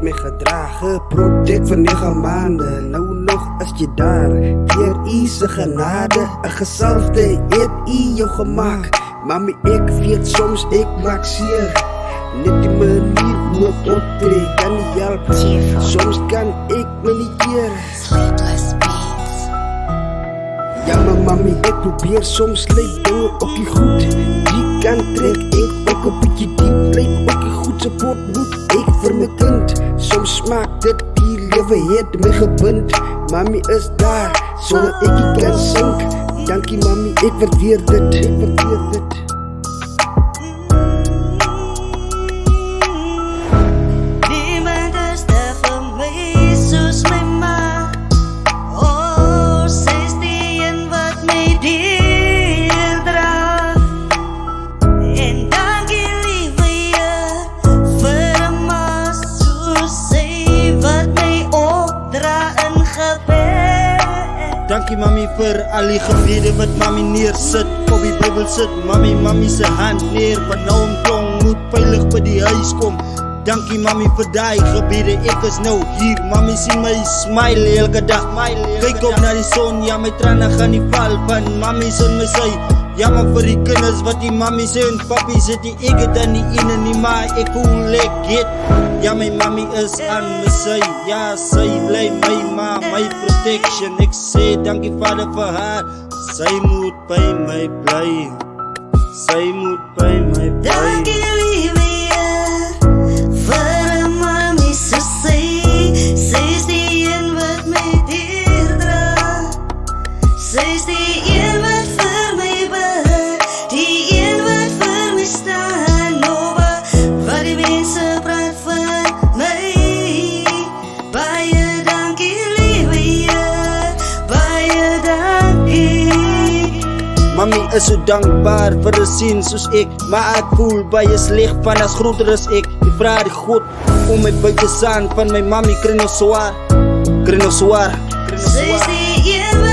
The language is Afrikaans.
my gedragen. Product van 9 maanden, nou nog as jy daar. Deur U se genade, 'n gesalfde het U jou gemaak. Mami, ek weet soms ek maak seer. Net die manier hoe ek optree kan nie help. Soms kan ek my nie keer. Sleepless beats. Ja maar mami, ek probeer soms lyk dinge op die goed. Die kan trek ek ook 'n bietjie diep. Lyk ook die goed se pot moet ek vir my kind. Soms smaak dit die lewe het my gebind. Mami is daar, sonder ek kan sink. Dankie mami, ek waardeer dit, ek waardeer dit. Niemand is daar vir my soos my ma. Oh, sy is die een wat my deurdra. En dankie liewe Heer vir 'n ma soos sy wat my opdra in gebed. Dankie mami vir al die gebede wat mami neersit. Op die Bybel sit mami se hand neer. Van nou om klong moet veilig by die huis kom. Dankie mami vir daai gebede, ek is nou hier. Mami sien my smile elke dag. Kyk op na die son, ja my trane gaan nie val van mami se my sy. Jammer vir die kinders wat die mami sê en papi sê die ek het dan die ene nie, maar ek voel ek het. Ja my mami is aan my sy, ja sy bly my ma, my protection. Ek sê dankie Vader vir haar, sy moet by my bly. Sy moet by my bly. Dankie liewe Heer vir 'n mami soos sy. Sy is die een wat my deurdra. Sy is die een wat vir my bid, die een wat vir my staan. Oh, wat die mense praat van my. Baie dankie liewe Heer, baie dankie. Mami is so dankbaar vir 'n sien soos ek, maar ek voel baie sleg van as groter as ek. Ek vra die God om my by te staan van my mami kry nou swaar. Sy is die een